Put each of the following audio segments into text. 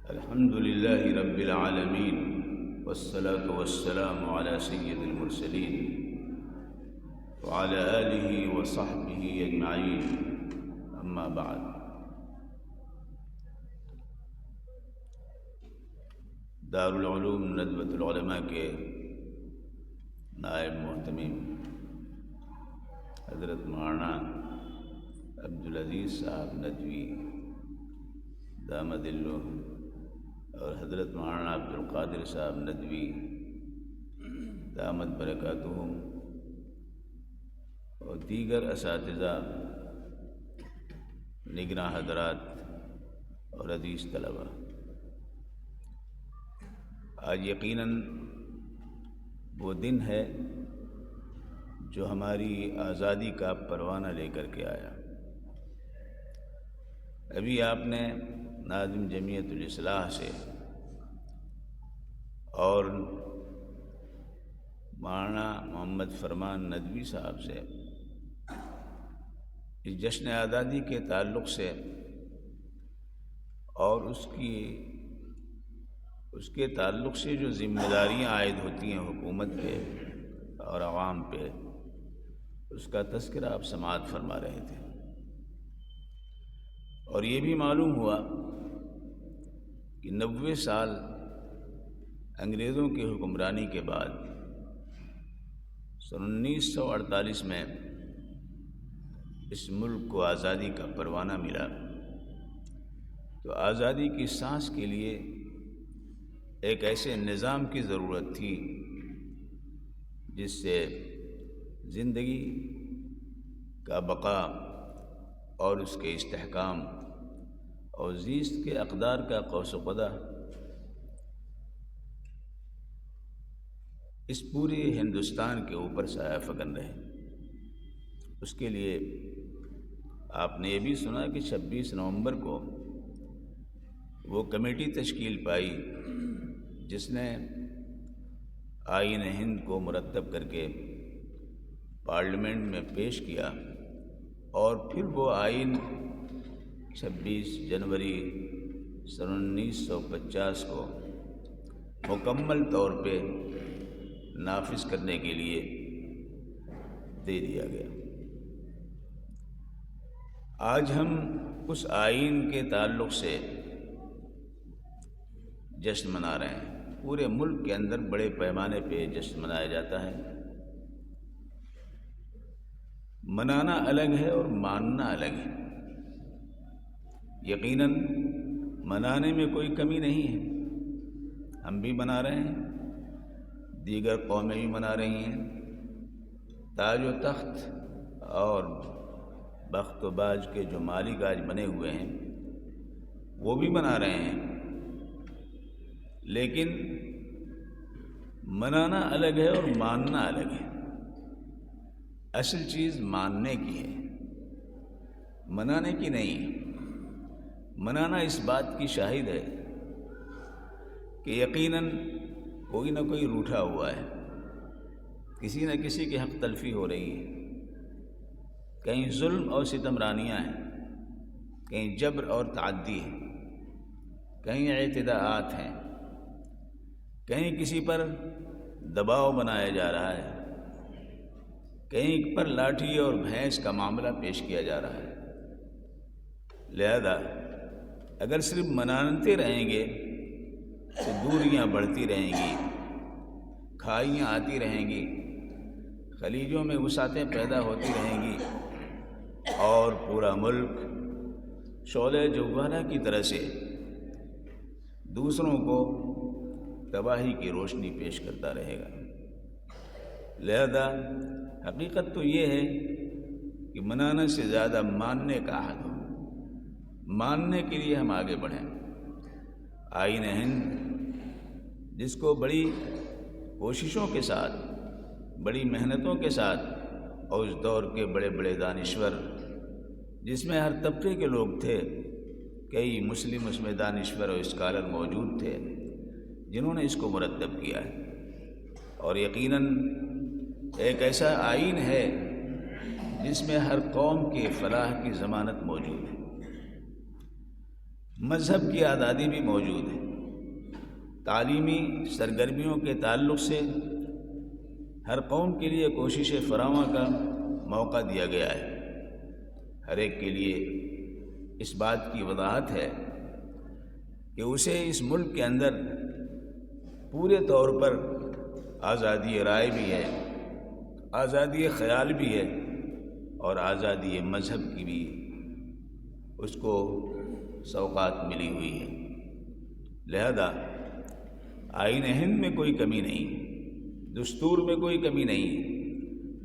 الحمد لله رب العالمين والصلاة والسلام على سيد المرسلين وعلى آله وصحبه أجمعين أما بعد. دارالعلوم ندوۃ العلماء کے نائب محتمم حضرت مولانا عبدالعزیز صاحب ندوی دامت اللہ اور حضرت مولانا عبدالقادر صاحب ندوی دامت برکاتہم اور دیگر اساتذہ نگراں حضرات اور عزیز طلبہ، آج یقیناً وہ دن ہے جو ہماری آزادی کا پروانہ لے کر کے آیا. ابھی آپ نے ناظم جمعیت الاصلاح سے اور مولانا محمد فرمان ندوی صاحب سے اس جشن آزادی کے تعلق سے اور اس کے تعلق سے جو ذمہ داریاں عائد ہوتی ہیں حکومت پہ اور عوام پہ، اس کا تذکرہ آپ سماعت فرما رہے تھے. اور یہ بھی معلوم ہوا کہ 90 سال انگریزوں کی حکمرانی کے بعد 1948 میں اس ملک کو آزادی کا پروانہ ملا. تو آزادی کی سانس کے لیے ایک ایسے نظام کی ضرورت تھی جس سے زندگی کا بقا اور اس کے استحکام اور زیست کے اقدار کا قوس و قدح اس پورے ہندوستان کے اوپر سایہ فکن رہے. اس کے لیے آپ نے یہ بھی سنا کہ 26 نومبر کو وہ کمیٹی تشکیل پائی جس نے آئین ہند کو مرتب کر کے پارلیمنٹ میں پیش کیا، اور پھر وہ آئین 26 جنوری 1950 کو مکمل طور پہ نافذ کرنے کے لیے دے دیا گیا. آج ہم اس آئین کے تعلق سے جشن منا رہے ہیں. پورے ملک کے اندر بڑے پیمانے پہ جشن منایا جاتا ہے. منانا الگ ہے اور ماننا الگ ہے. یقیناً منانے میں کوئی کمی نہیں ہے، ہم بھی منا رہے ہیں، دیگر قومیں بھی منا رہی ہیں. تاج و تخت اور بخت و باج کے جو مالک آج بنے ہوئے ہیں وہ بھی منا رہے ہیں. لیکن منانا الگ ہے اور ماننا الگ ہے. اصل چیز ماننے کی ہے، منانے کی نہیں. منانا اس بات کی شاہد ہے کہ یقیناً کوئی نہ کوئی روٹھا ہوا ہے، کسی نہ کسی کی حق تلفی ہو رہی ہے، کہیں ظلم اور ستمرانیاں ہیں، کہیں جبر اور تعدی ہے، کہیں اعتداءات ہیں، کہیں کسی پر دباؤ بنایا جا رہا ہے، کہیں پر لاٹھی اور بھینس کا معاملہ پیش کیا جا رہا ہے. لہذا اگر صرف مناتے رہیں گے تو دوریاں بڑھتی رہیں گی، کھائیاں آتی رہیں گی، خلیجوں میں وسعتیں پیدا ہوتی رہیں گی، اور پورا ملک شعلہ جوالہ کی طرح سے دوسروں کو تباہی کی روشنی پیش کرتا رہے گا. لہذا حقیقت تو یہ ہے کہ منانے سے زیادہ ماننے کا عہد ہو. ماننے کے لیے ہم آگے بڑھیں. آئین ہند جس کو بڑی کوششوں کے ساتھ، بڑی محنتوں کے ساتھ، اور اس دور کے بڑے بڑے دانشور جس میں ہر طبقے کے لوگ تھے، کئی مسلم اس میں دانشور اور اسکالر موجود تھے جنہوں نے اس کو مرتب کیا ہے. اور یقیناً ایک ایسا آئین ہے جس میں ہر قوم کے فلاح کی ضمانت موجود ہے. مذہب کی آزادی بھی موجود ہے۔ تعلیمی سرگرمیوں کے تعلق سے ہر قوم کے لیے کوشش فراواں کا موقع دیا گیا ہے۔ ہر ایک کے لیے اس بات کی وضاحت ہے کہ اسے اس ملک کے اندر پورے طور پر آزادی رائے بھی ہے، آزادی خیال بھی ہے، اور آزادی مذہب کی بھی اس کو سوغات ملی ہوئی ہے۔ لہذا آئین ہند میں کوئی کمی نہیں، دستور میں کوئی کمی نہیں۔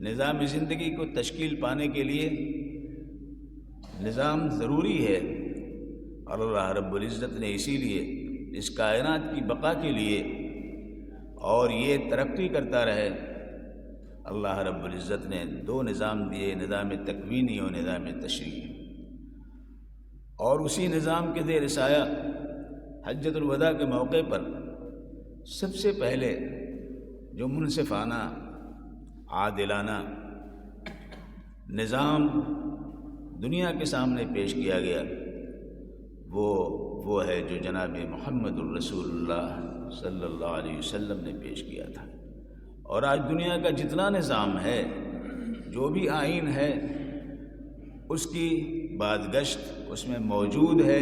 نظام زندگی کو تشکیل پانے کے لیے نظام ضروری ہے، اور اللہ رب العزت نے اسی لیے اس کائنات کی بقا کے لیے اور یہ ترقی کرتا رہے، اللہ رب العزت نے دو نظام دیے، نظام تکوینی اور نظام تشریعی۔ اور اسی نظام کے زیر سایہ حجۃ الوداع کے موقع پر سب سے پہلے جو منصفانہ عادلانہ نظام دنیا کے سامنے پیش کیا گیا وہ ہے جو جناب محمد الرسول اللہ صلی اللہ علیہ وسلم نے پیش کیا تھا۔ اور آج دنیا کا جتنا نظام ہے، جو بھی آئین ہے، اس کی بازگشت اس میں موجود ہے،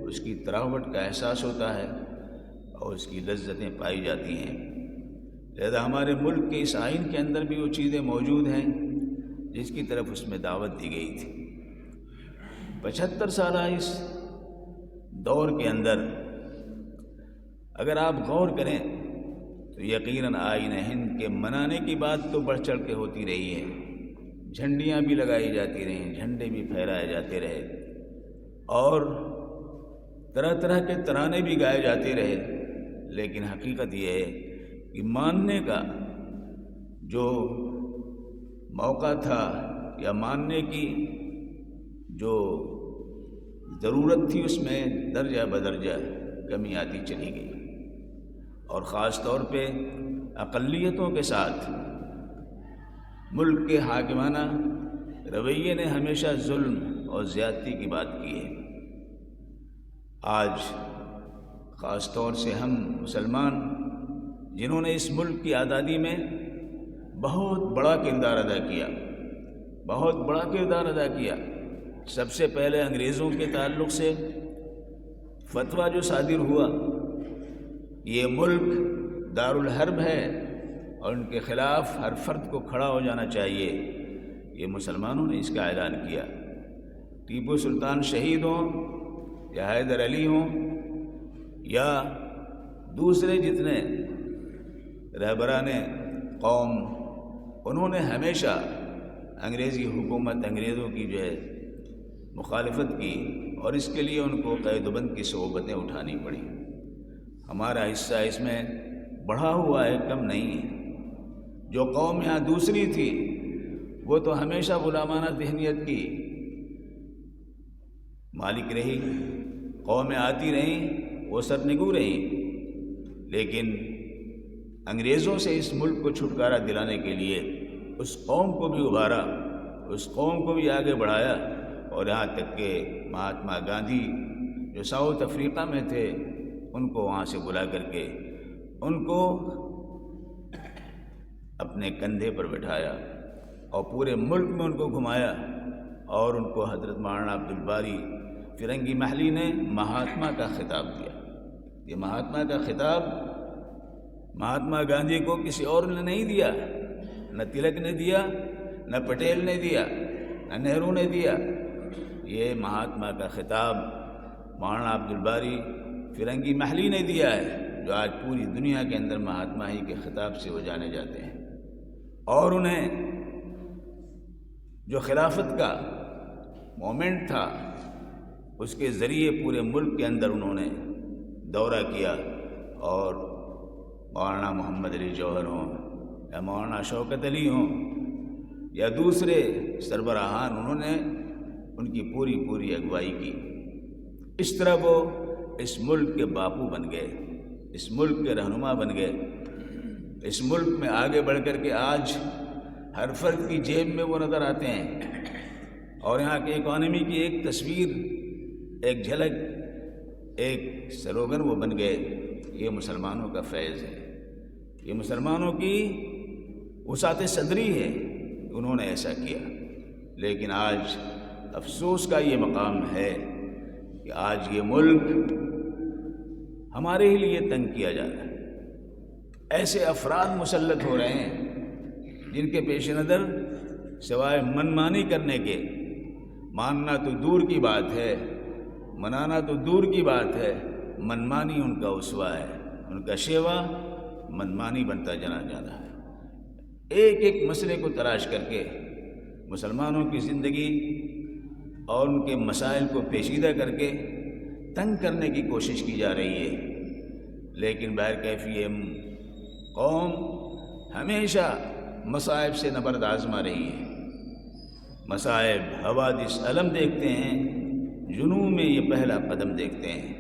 اس کی تراوٹ کا احساس ہوتا ہے اور اس کی لذتیں پائی جاتی ہیں۔ لہذا ہمارے ملک کے اس آئین کے اندر بھی وہ چیزیں موجود ہیں جس کی طرف اس میں دعوت دی گئی تھی۔ 75 سالہ اس دور کے اندر اگر آپ غور کریں تو یقیناً آئین ہند کے منانے کی بات تو بڑھ چڑھ کے ہوتی رہی ہے، جھنڈیاں بھی لگائی جاتی رہیں، جھنڈے بھی پھہرائے جاتے رہے، اور طرح طرح کے ترانے بھی گائے جاتے رہے، لیکن حقیقت یہ ہے کہ ماننے کا جو موقع تھا یا ماننے کی جو ضرورت تھی اس میں درجہ بدرجہ کمی آتی چلی گئی، اور خاص طور پہ اقلیتوں کے ساتھ ملک کے حاکمانہ رویے نے ہمیشہ ظلم اور زیادتی کی بات کی ہے۔ آج خاص طور سے ہم مسلمان جنہوں نے اس ملک کی آزادی میں بہت بڑا کردار ادا کیا، بہت بڑا کردار ادا کیا، سب سے پہلے انگریزوں کے تعلق سے فتویٰ جو صادر ہوا، یہ ملک دارالحرب ہے اور ان کے خلاف ہر فرد کو کھڑا ہو جانا چاہیے، یہ مسلمانوں نے اس کا اعلان کیا۔ ٹیپو سلطان شہید ہوں یا حیدر علی ہوں یا دوسرے جتنے رہبران قوم، انہوں نے ہمیشہ انگریزی حکومت، انگریزوں کی جو ہے مخالفت کی، اور اس کے لیے ان کو قید و بند کی صعوبتیں اٹھانی پڑیں۔ ہمارا حصہ اس میں بڑھا ہوا ہے، کم نہیں ہے۔ جو قوم یہاں دوسری تھی وہ تو ہمیشہ غلامانہ ذہنیت کی مالک رہی، قومیں آتی رہیں، وہ سرنگو رہیں، لیکن انگریزوں سے اس ملک کو چھٹکارا دلانے کے لیے اس قوم کو بھی ابھارا، اس قوم کو بھی آگے بڑھایا، اور یہاں تک کہ مہاتما گاندھی جو ساؤتھ افریقہ میں تھے ان کو وہاں سے بلا کر کے ان کو اپنے کندھے پر بٹھایا اور پورے ملک میں ان کو گھمایا، اور ان کو حضرت مولانا عبدالباری فرنگی محلی نے مہاتما کا خطاب دیا۔ یہ مہاتما کا خطاب مہاتما گاندھی کو کسی اور نے نہیں دیا، نہ تلک نے دیا، نہ پٹیل نے دیا، نہ نہرو نے دیا، یہ مہاتما کا خطاب مولانا عبدالباری فرنگی محلی نے دیا ہے، جو آج پوری دنیا کے اندر مہاتما ہی کے خطاب سے وہ جانے جاتے ہیں۔ اور انہیں جو خلافت کا مومنٹ تھا اس کے ذریعے پورے ملک کے اندر انہوں نے دورہ کیا، اور مولانا محمد علی جوہر ہوں یا مولانا شوکت علی ہوں یا دوسرے سربراہان، انہوں نے ان کی پوری اگوائی کی۔ اس طرح وہ اس ملک کے باپو بن گئے، اس ملک کے رہنما بن گئے، اس ملک میں آگے بڑھ کر کے آج ہر فرد کی جیب میں وہ نظر آتے ہیں، اور یہاں کی اکانومی کی ایک تصویر، ایک جھلک ایک سلوگن وہ بن گئے، یہ مسلمانوں کا فیض ہے، یہ مسلمانوں کی وسعت صدری ہے، انہوں نے ایسا کیا۔ لیکن آج افسوس کا یہ مقام ہے کہ آج یہ ملک ہمارے ہی لیے تنگ کیا جا رہا ہے۔ ایسے افراد مسلط ہو رہے ہیں جن کے پیش نظر سوائے منمانی کرنے کے، ماننا تو دور کی بات ہے، منانا تو دور کی بات ہے، منمانی ان کا اسوہ ہے، ان کا شیوا منمانی بنتا چلا جا رہا ہے۔ ایک ایک مسئلے کو تلاش کر کے مسلمانوں کی زندگی اور ان کے مسائل کو پیچیدہ کر کے تنگ کرنے کی کوشش کی جا رہی ہے۔ لیکن بہرکیف یہ قوم ہمیشہ مصائب سے نبرد آزما رہی ہے۔ مصائب، حوادث، علم دیکھتے ہیں، جنوں میں یہ پہلا قدم دیکھتے ہیں۔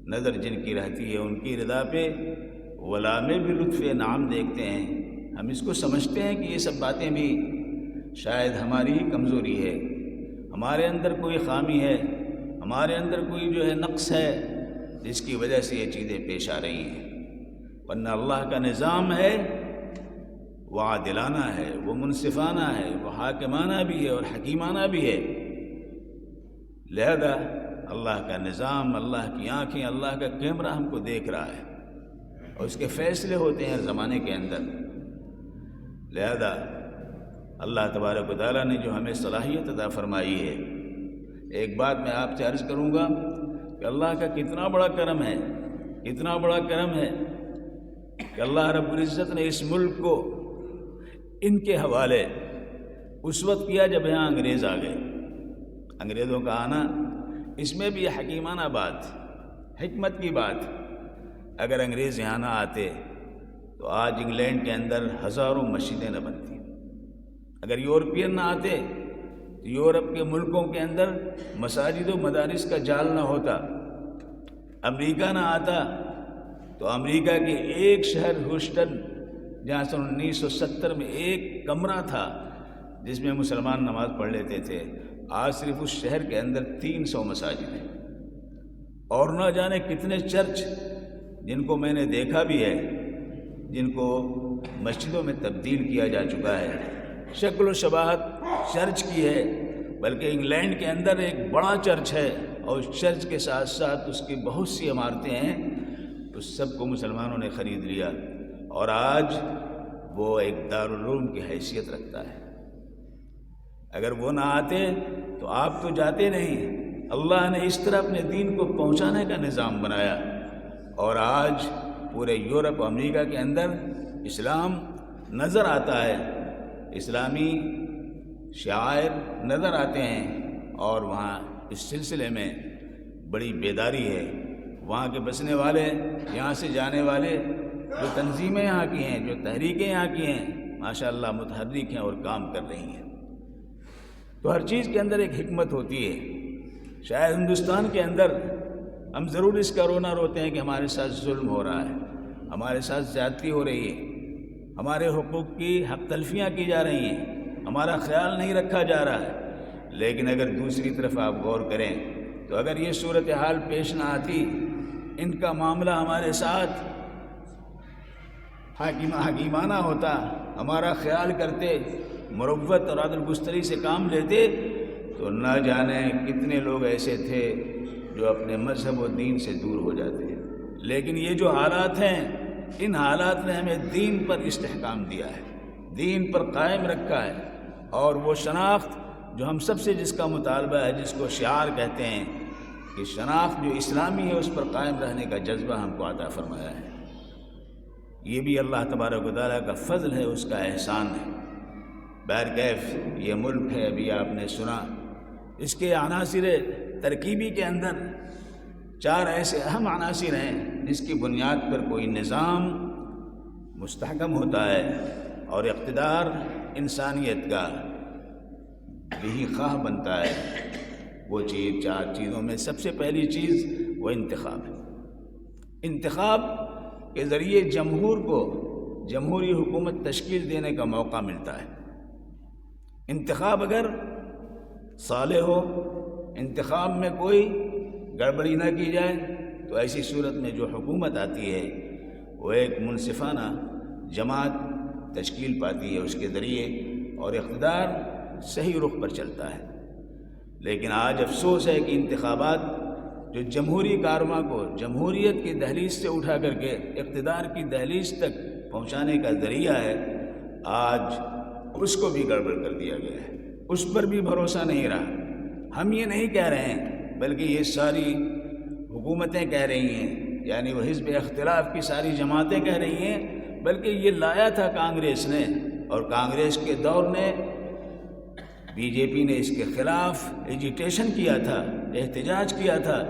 نظر جن کی رہتی ہے ان کی رضا پہ ولا میں بھی لطف نعم دیکھتے ہیں۔ ہم اس کو سمجھتے ہیں کہ یہ سب باتیں بھی شاید ہماری ہی کمزوری ہے، ہمارے اندر کوئی خامی ہے، ہمارے اندر کوئی جو ہے نقص ہے جس کی وجہ سے یہ چیزیں پیش آ رہی ہیں، ورنہ اللہ کا نظام ہے وہ عادلانہ ہے، وہ منصفانہ ہے، وہ حاکمانہ بھی ہے اور حکیمانہ بھی ہے۔ لہذا اللہ کا نظام، اللہ کی آنکھیں، اللہ کا کیمرہ ہم کو دیکھ رہا ہے اور اس کے فیصلے ہوتے ہیں ہر زمانے کے اندر۔ لہذا اللہ تبارک و تعالیٰ نے جو ہمیں صلاحیت عطا فرمائی ہے، ایک بات میں آپ سے عرض کروں گا کہ اللہ کا کتنا بڑا کرم ہے، کتنا بڑا کرم ہے کہ اللہ رب العزت نے اس ملک کو ان کے حوالے اس وقت کیا جب یہاں انگریز آ گئے۔ انگریزوں کا آنا اس میں بھی یہ حکیمانہ بات، حکمت کی بات۔ اگر انگریز یہاں نہ آتے تو آج انگلینڈ کے اندر ہزاروں مسجدیں نہ بنتی۔ اگر یورپین نہ آتے تو یورپ کے ملکوں کے اندر مساجد و مدارس کا جال نہ ہوتا۔ امریکہ نہ آتا تو امریکہ کے ایک شہر ہیوسٹن، جہاں سن 1970 میں ایک کمرہ تھا جس میں مسلمان نماز پڑھ لیتے تھے، آج صرف اس شہر کے اندر 300 مساجد ہیں، اور نہ جانے کتنے چرچ جن کو میں نے دیکھا بھی ہے، جن کو مسجدوں میں تبدیل کیا جا چکا ہے۔ شکل و شباہت چرچ کی ہے، بلکہ انگلینڈ کے اندر ایک بڑا چرچ ہے اور اس چرچ کے ساتھ ساتھ اس کی بہت سی عمارتیں ہیں، اس سب کو مسلمانوں نے خرید لیا اور آج وہ ایک دارالعلوم کی حیثیت رکھتا ہے۔ اگر وہ نہ آتے تو آپ تو جاتے نہیں۔ اللہ نے اس طرح اپنے دین کو پہنچانے کا نظام بنایا اور آج پورے یورپ و امریکہ کے اندر اسلام نظر آتا ہے، اسلامی شعائر نظر آتے ہیں، اور وہاں اس سلسلے میں بڑی بیداری ہے۔ وہاں کے بسنے والے، یہاں سے جانے والے، جو تنظیمیں یہاں کی ہیں، جو تحریکیں یہاں کی ہیں، ماشاءاللہ متحرک ہیں اور کام کر رہی ہیں۔ تو ہر چیز کے اندر ایک حکمت ہوتی ہے۔ شاید ہندوستان کے اندر ہم ضرور اس کا رونا روتے ہیں کہ ہمارے ساتھ ظلم ہو رہا ہے، ہمارے ساتھ زیادتی ہو رہی ہے، ہمارے حقوق کی حق تلفیاں کی جا رہی ہیں، ہمارا خیال نہیں رکھا جا رہا ہے۔ لیکن اگر دوسری طرف آپ غور کریں تو اگر یہ صورتحال پیش نہ آتی، ان کا معاملہ ہمارے ساتھ حکیمانہ ہوتا، ہمارا خیال کرتے، مروت اور عدل گستری سے کام لیتے، تو نہ جانے کتنے لوگ ایسے تھے جو اپنے مذہب و دین سے دور ہو جاتے ہیں۔ لیکن یہ جو حالات ہیں، ان حالات نے ہمیں دین پر استحکام دیا ہے، دین پر قائم رکھا ہے، اور وہ شناخت جو ہم سب سے جس کا مطالبہ ہے، جس کو شعار کہتے ہیں کہ شناخت جو اسلامی ہے، اس پر قائم رہنے کا جذبہ ہم کو عطا فرمایا ہے۔ یہ بھی اللہ تبارک و تعالیٰ کا فضل ہے، اس کا احسان ہے۔ بہرکیف یہ ملک ہے، ابھی آپ نے سنا، اس کے عناصر ترکیبی کے اندر 4 ایسے اہم عناصر ہیں جس کی بنیاد پر کوئی نظام مستحکم ہوتا ہے اور اقتدار انسانیت کا بھی خواہ بنتا ہے۔ وہ 4 چیزوں میں سب سے پہلی چیز وہ انتخاب ہے۔ انتخاب کے ذریعے جمہور کو جمہوری حکومت تشکیل دینے کا موقع ملتا ہے۔ انتخاب اگر صالح ہو، انتخاب میں کوئی گڑبڑی نہ کی جائے تو ایسی صورت میں جو حکومت آتی ہے وہ ایک منصفانہ جماعت تشکیل پاتی ہے اس کے ذریعے، اور اقتدار صحیح رخ پر چلتا ہے۔ لیکن آج افسوس ہے کہ انتخابات جو جمہوری کاررواں کو جمہوریت کی دہلیز سے اٹھا کر کے اقتدار کی دہلیز تک پہنچانے کا ذریعہ ہے، آج اس کو بھی گڑبڑ کر دیا گیا ہے، اس پر بھی بھروسہ نہیں رہا۔ ہم یہ نہیں کہہ رہے ہیں بلکہ یہ ساری حکومتیں کہہ رہی ہیں، یعنی وہ حزب اختلاف کی ساری جماعتیں کہہ رہی ہیں، بلکہ یہ لایا تھا کانگریس نے، اور کانگریس کے دور نے بی جے پی نے اس کے خلاف ایجیٹیشن کیا تھا، احتجاج کیا تھا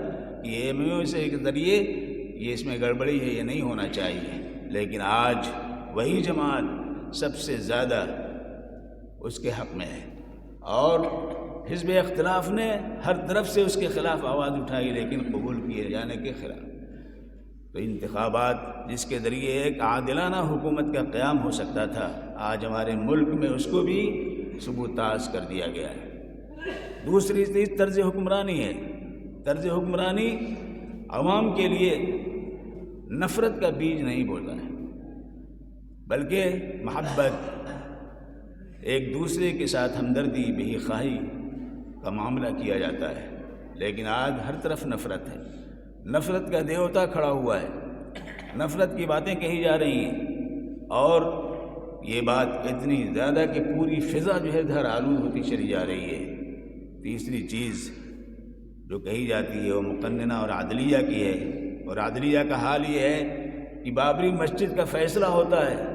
کہ ایم یو سے کے ذریعے یہ اس میں گڑبڑی ہے، یہ نہیں ہونا چاہیے۔ لیکن آج وہی جماعت سب سے زیادہ اس کے حق میں ہے، اور حزب اختلاف نے ہر طرف سے اس کے خلاف آواز اٹھائی لیکن قبول کیے جانے کے خلاف۔ تو انتخابات جس کے ذریعے ایک عادلانہ حکومت کا قیام ہو سکتا تھا، آج ہمارے ملک میں اس کو بھی سبوتاژ کر دیا گیا ہے۔ دوسری چیز طرز حکمرانی ہے۔ طرز حکمرانی عوام کے لیے نفرت کا بیج نہیں بوتا ہے، بلکہ محبت، ایک دوسرے کے ساتھ ہمدردی، بے خواہی کا معاملہ کیا جاتا ہے۔ لیکن آج ہر طرف نفرت ہے، نفرت کا دیوتا کھڑا ہوا ہے، نفرت کی باتیں کہی جا رہی ہیں، اور یہ بات اتنی زیادہ کہ پوری فضا جو ہے دھر آلود ہوتی چلی جا رہی ہے۔ تیسری چیز جو کہی جاتی ہے وہ مقننہ اور عدلیہ کی ہے، اور عدلیہ کا حال یہ ہے کہ بابری مسجد کا فیصلہ ہوتا ہے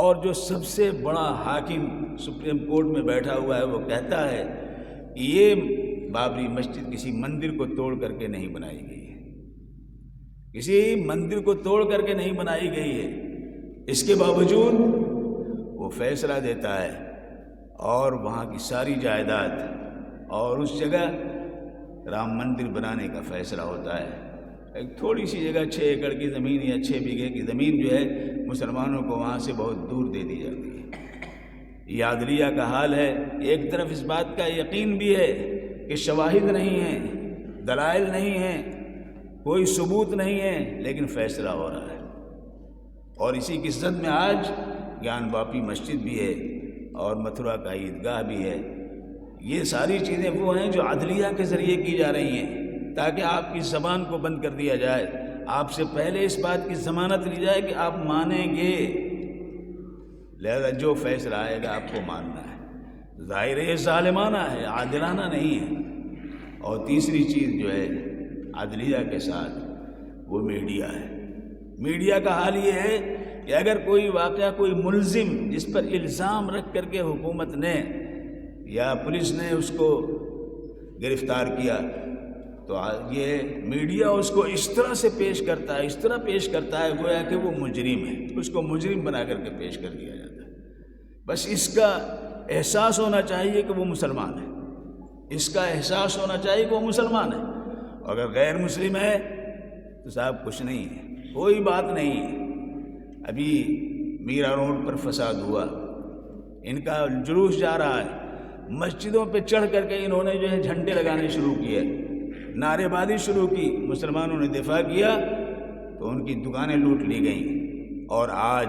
اور جو سب سے بڑا حاکم سپریم کورٹ میں بیٹھا ہوا ہے وہ کہتا ہے کہ یہ بابری مسجد کسی مندر کو توڑ کر کے نہیں بنائی گئی ہے، کسی مندر کو توڑ کر کے نہیں بنائی گئی ہے۔ اس کے باوجود وہ فیصلہ دیتا ہے اور وہاں کی ساری جائیداد اور اس جگہ رام مندر بنانے کا فیصلہ ہوتا ہے۔ ایک تھوڑی سی جگہ 6 ایکڑ کی زمین یا 6 بیگھے کی زمین جو ہے مسلمانوں کو وہاں سے بہت دور دے دی جاتی ہے۔ یہ عدلیہ کا حال ہے۔ ایک طرف اس بات کا یقین بھی ہے کہ شواہد نہیں ہیں، دلائل نہیں ہیں، کوئی ثبوت نہیں ہے، لیکن فیصلہ ہو رہا ہے۔ اور اسی کی زد میں آج گیان واپی مسجد بھی ہے اور متھرا کا عیدگاہ بھی ہے۔ یہ ساری چیزیں وہ ہیں جو عدلیہ کے ذریعے کی جا رہی ہیں تاکہ آپ کی زبان کو بند کر دیا جائے، آپ سے پہلے اس بات کی ضمانت لی جائے کہ آپ مانیں گے، لہذا جو فیصلہ آئے گا آپ کو ماننا ہے۔ ظاہر ہے ظالمانہ ہے، عادلانہ نہیں ہے۔ اور تیسری چیز جو ہے عدلیہ کے ساتھ وہ میڈیا ہے۔ میڈیا کا حال یہ ہے کہ اگر کوئی واقعہ، کوئی ملزم جس پر الزام رکھ کر کے حکومت نے یا پولیس نے اس کو گرفتار کیا تو یہ میڈیا اس کو اس طرح سے پیش کرتا ہے، اس طرح پیش کرتا ہے گویا کہ وہ مجرم ہے، اس کو مجرم بنا کر کے پیش کر دیا جاتا ہے۔ بس اس کا احساس ہونا چاہیے کہ وہ مسلمان ہے، اس کا احساس ہونا چاہیے کہ وہ مسلمان ہے۔ اگر غیر مسلم ہے تو صاحب کچھ نہیں ہے، کوئی بات نہیں ہے۔ ابھی میرا روڈ پر فساد ہوا، ان کا جلوس جا رہا ہے، مسجدوں پہ چڑھ کر کے انہوں نے جو ہے جھنڈے لگانے شروع کیے، نعرے بازی شروع کی، مسلمانوں نے دفاع کیا تو ان کی دکانیں لوٹ لی گئیں، اور آج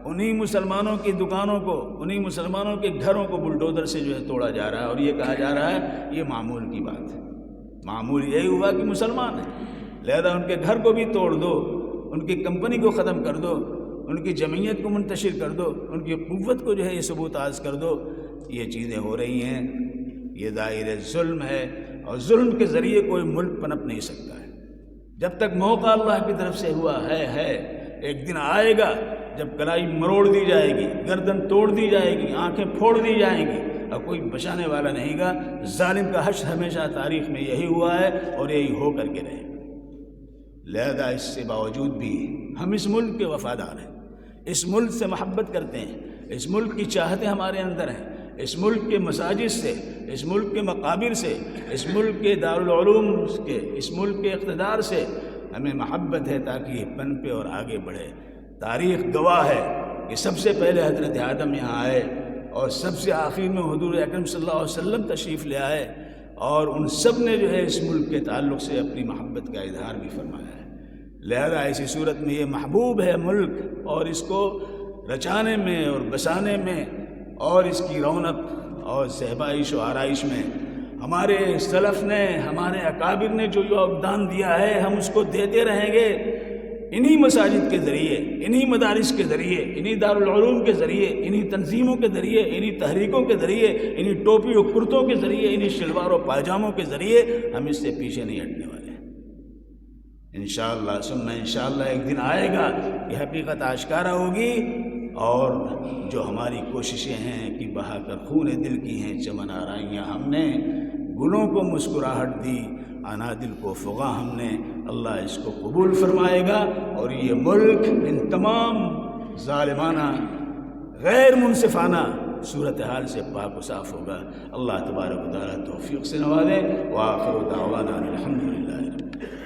انہی مسلمانوں کی دکانوں کو، انہی مسلمانوں کے گھروں کو بلڈوزر سے جو ہے توڑا جا رہا ہے، اور یہ کہا جا رہا ہے یہ معمول کی بات ہے۔ معمول یہی ہوا کہ مسلمان ہیں، لہذا ان کے گھر کو بھی توڑ دو، ان کی کمپنی کو ختم کر دو، ان کی جمعیت کو منتشر کر دو، ان کی قوت کو جو ہے یہ سبوتاژ کر دو۔ یہ چیزیں ہو رہی ہیں، یہ ظاہر ظلم ہے، اور ظلم کے ذریعے کوئی ملک پنپ نہیں سکتا ہے۔ جب تک موقع اللہ کی طرف سے ہوا ہے، ایک دن آئے گا جب کلائی مروڑ دی جائے گی، گردن توڑ دی جائے گی، آنکھیں پھوڑ دی جائیں گی، اور کوئی بچانے والا نہیں گا۔ ظالم کا حشر ہمیشہ تاریخ میں یہی ہوا ہے اور یہی ہو کر کے رہے گا۔ لہذا اس سے باوجود بھی ہم اس ملک کے وفادار ہیں، اس ملک سے محبت کرتے ہیں، اس ملک کی چاہتیں ہمارے اندر ہیں، اس ملک کے مساجد سے، اس ملک کے مقابر سے، اس ملک کے دارالعلوم کے، اس ملک کے اقتدار سے ہمیں محبت ہے تاکہ یہ پنپے اور آگے بڑھے۔ تاریخ گواہ ہے کہ سب سے پہلے حضرت آدم یہاں آئے، اور سب سے آخر میں حضور اکرم صلی اللہ علیہ وسلم تشریف لے آئے، اور ان سب نے جو ہے اس ملک کے تعلق سے اپنی محبت کا اظہار بھی فرمایا ہے۔ لہذا ایسی صورت میں یہ محبوب ہے ملک، اور اس کو رچانے میں اور بسانے میں اور اس کی رونق اور زیبائش و آرائش میں ہمارے سلف نے، ہمارے اکابر نے جو یوگدان دیا ہے، ہم اس کو دیتے رہیں گے، انہی مساجد کے ذریعے، انہی مدارس کے ذریعے، انہی دارالعلوم کے ذریعے، انہی تنظیموں کے ذریعے، انہی تحریکوں کے ذریعے، انہی ٹوپی و کرتوں کے ذریعے، انہی شلوار و پاجاموں کے ذریعے ہم اس سے پیچھے نہیں ہٹنے والے۔ انشاءاللہ ثم انشاءاللہ ایک دن آئے گا کہ حقیقت آشکارا ہوگی، اور جو ہماری کوششیں ہیں کہ بہا کر خون دل کی ہیں چمن آرائیاں ہم نے، گلوں کو مسکراہٹ دی انادل کو فغاں ہم نے، اللہ اس کو قبول فرمائے گا، اور یہ ملک ان تمام ظالمانہ غیر منصفانہ صورتحال سے پاک و صاف ہوگا۔ اللہ تبارک و تعالیٰ توفیق سے نوازے۔ وآخر دعوانا الحمدللہ رب العالمین۔